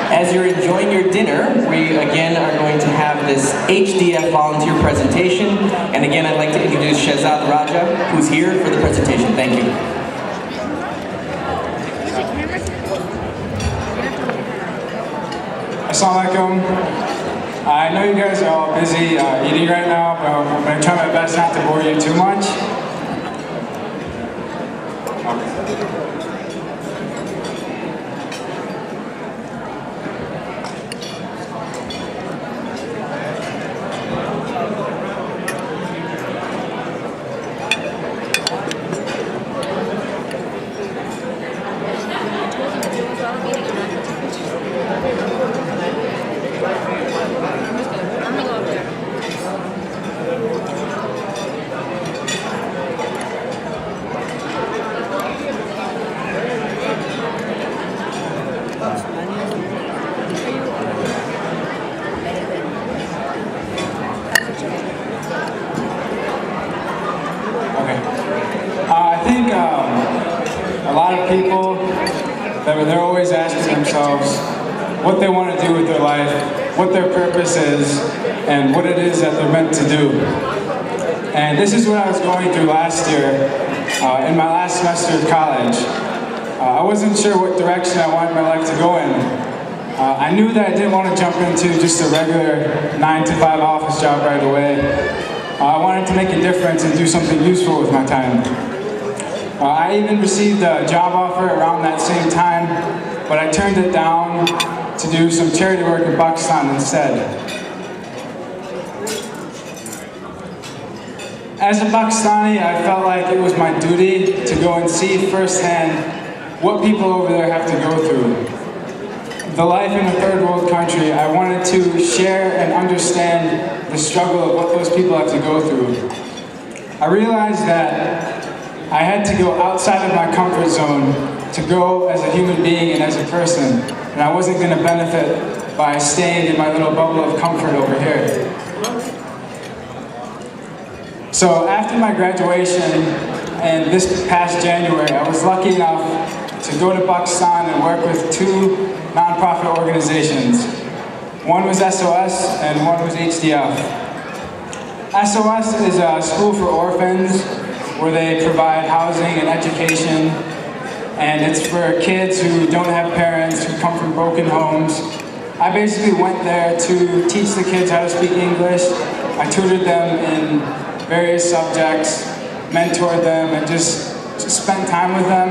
As you're enjoying your dinner, we again are going to have this HDF volunteer presentation. And again, I'd like to introduce Shahzaad Raja, who's here for the presentation. Thank you. Assalamualaikum. I know you guys are all busy eating right now, but I'm going to try my best not to bore you too much. A lot of people, they're always asking themselves what they want to do with their life, what their purpose is, and what it is that they're meant to do. And this is what I was going through last year in my last semester of college. I wasn't sure what direction I wanted my life to go in. I knew that I didn't want to jump into just a regular 9-to-5 office job right away. I wanted to make a difference and do something useful with my time. I even received a job offer around that same time, but I turned it down to do some charity work in Pakistan instead. As a Pakistani, I felt like it was my duty to go and see firsthand what people over there have to go through. The life in a third world country, I wanted to share and understand the struggle of what those people have to go through. I realized that I had to go outside of my comfort zone to grow as a human being and as a person, and I wasn't going to benefit by staying in my little bubble of comfort over here. So after my graduation, and this past January, I was lucky enough to go to Pakistan and work with two nonprofit organizations. One was SOS and one was HDF. SOS is a school for orphans where they provide housing and education, and it's for kids who don't have parents, who come from broken homes. I basically went there to teach the kids how to speak English. I tutored them in various subjects, mentored them, and just spent time with them.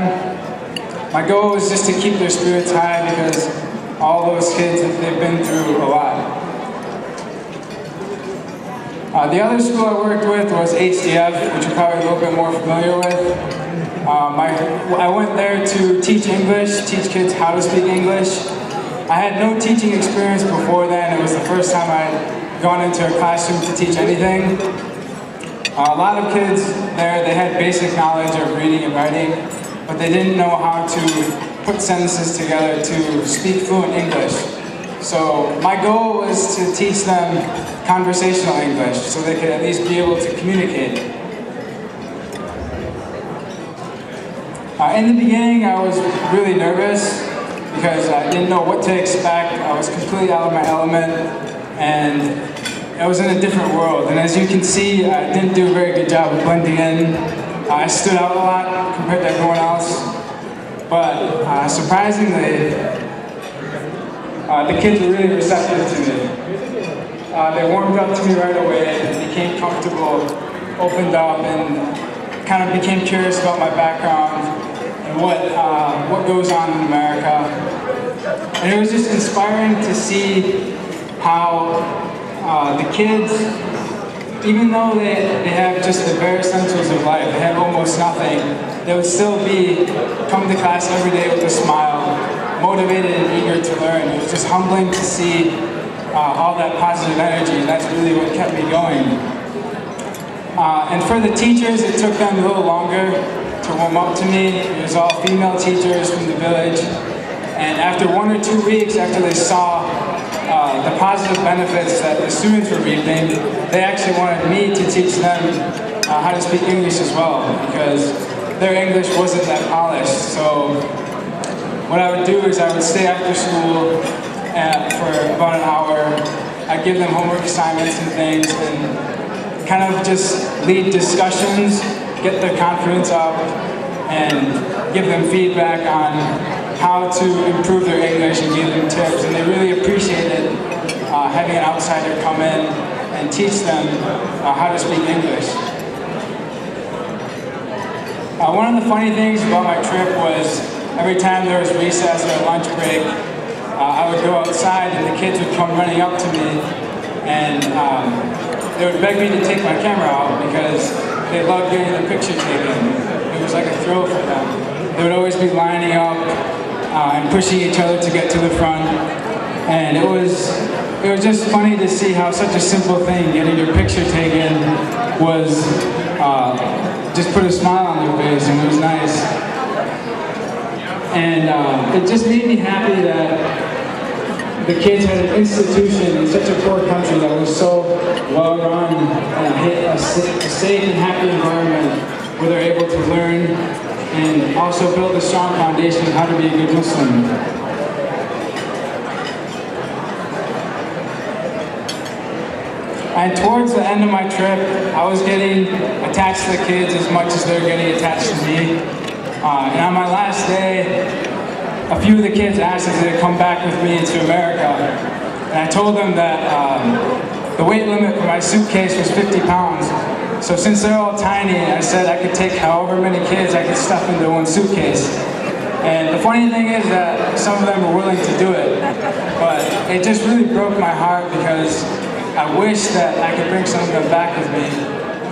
My goal was just to keep their spirits high because all those kids, they've been through a lot. The other school I worked with was HDF, which you're probably a little bit more familiar with. I went there to teach English, teach kids how to speak English. I had no teaching experience before then. It was the first time I'd gone into a classroom to teach anything. A lot of kids there, they had basic knowledge of reading and writing, but they didn't know how to put sentences together to speak fluent English. So my goal was to teach them conversational English so they could at least be able to communicate. In the beginning, I was really nervous because I didn't know what to expect. I was completely out of my element, and I was in a different world. And as you can see, I didn't do a very good job of blending in. I stood out a lot compared to everyone else. But surprisingly, the kids were really receptive to me. They warmed up to me right away, became comfortable, opened up, and kind of became curious about my background and what goes on in America. And it was just inspiring to see how the kids, even though they have just the bare essentials of life, they have almost nothing, they would still come to class every day with a smile, motivated and eager to learn. It was just humbling to see all that positive energy, and that's really what kept me going. And for the teachers, it took them a little longer to warm up to me. It was all female teachers from the village, and after 1 or 2 weeks, after they saw the positive benefits that the students were reaping, they actually wanted me to teach them how to speak English as well, because their English wasn't that polished. So what I would do is I would stay after school about an hour. I give them homework assignments and things, and kind of just lead discussions, get their confidence up, and give them feedback on how to improve their English and give them tips. And they really appreciated having an outsider come in and teach them how to speak English. One of the funny things about my trip was every time there was recess or a lunch break, I would go outside and the kids would come running up to me and they would beg me to take my camera out because they loved getting the picture taken. It was like a thrill for them. They would always be lining up and pushing each other to get to the front. And it was just funny to see how such a simple thing, getting your picture taken, was just put a smile on their face, and it was nice. And it just made me happy that the kids had an institution in such a poor country that was so well run, a safe and happy environment where they're able to learn and also build a strong foundation of how to be a good Muslim. And towards the end of my trip, I was getting attached to the kids as much as they're getting attached to me. And on my last day, a few of the kids asked if they'd come back with me to America. And I told them that the weight limit for my suitcase was 50 pounds. So since they're all tiny, I said I could take however many kids I could stuff into one suitcase. And the funny thing is that some of them were willing to do it. But it just really broke my heart because I wish that I could bring some of them back with me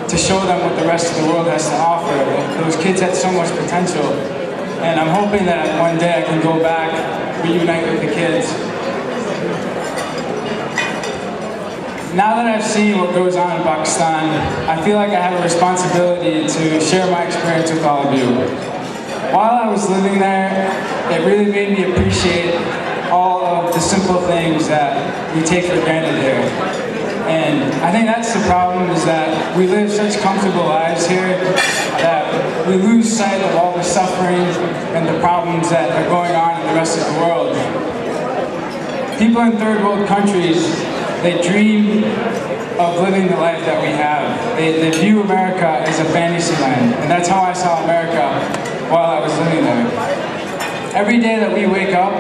to show them what the rest of the world has to offer. Those kids had so much potential. And I'm hoping that one day I can go back, reunite with the kids. Now that I've seen what goes on in Pakistan, I feel like I have a responsibility to share my experience with all of you. While I was living there, it really made me appreciate all of the simple things that we take for granted here. And I think that's the problem, is that we live such comfortable lives here that we lose sight of all the suffering and the problems that are going on in the rest of the world. People in third world countries, they dream of living the life that we have. They view America as a fantasy land, and that's how I saw America while I was living there. Every day that we wake up,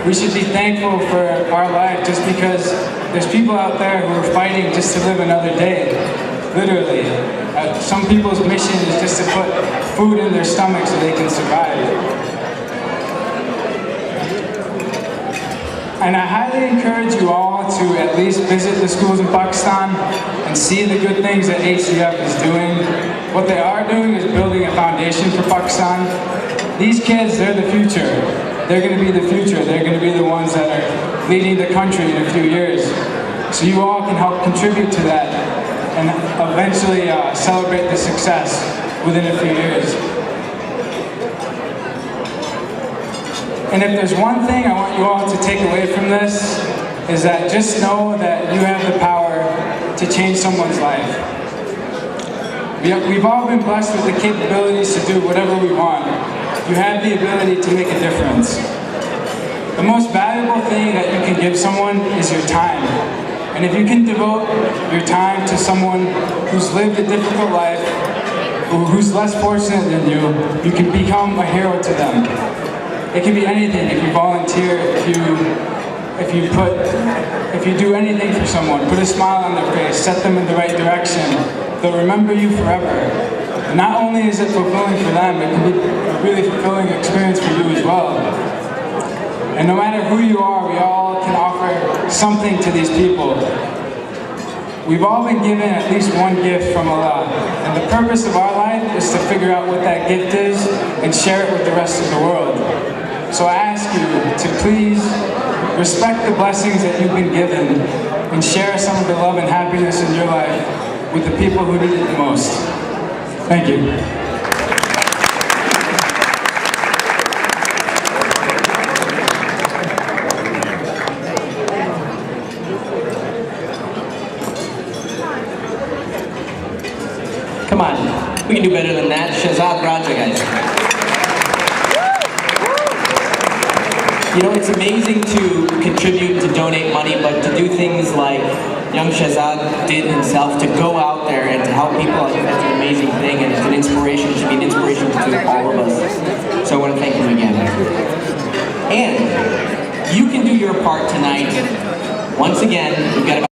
we should be thankful for our life just because there's people out there who are fighting just to live another day, literally. Some people's mission is just to put food in their stomach so they can survive. And I highly encourage you all to at least visit the schools in Pakistan and see the good things that HDF is doing. What they are doing is building a foundation for Pakistan. These kids, they're the future. They're going to be the future. They're going to be the ones that are leading the country in a few years. So you all can help contribute to that and eventually celebrate the success within a few years. And if there's one thing I want you all to take away from this, is that just know that you have the power to change someone's life. We've all been blessed with the capabilities to do whatever we want. You have the ability to make a difference. The most valuable thing that you can give someone is your time. And if you can devote your time to someone who's lived a difficult life, who's less fortunate than you can become a hero to them. It can be anything. If you volunteer, if you do anything for someone, put a smile on their face, set them in the right direction, they'll remember you forever. And not only is it fulfilling for them, it can be a really fulfilling experience for you as well. And no matter who you are, we all can offer something to these people. We've all been given at least one gift from Allah. And the purpose of our life is to figure out what that gift is and share it with the rest of the world. So I ask you to please respect the blessings that you've been given and share some of the love and happiness in your life with the people who need it the most. Thank you. Come on, we can do better than that. Shahzaad Raja, guys. You know, it's amazing to contribute, to donate money, but to do things like young Shahzaad did himself, to go out there and to help people, I think that's an amazing thing, and it's an inspiration, it should be an inspiration to all of us. So I want to thank him again. And you can do your part tonight. Once again, we've got about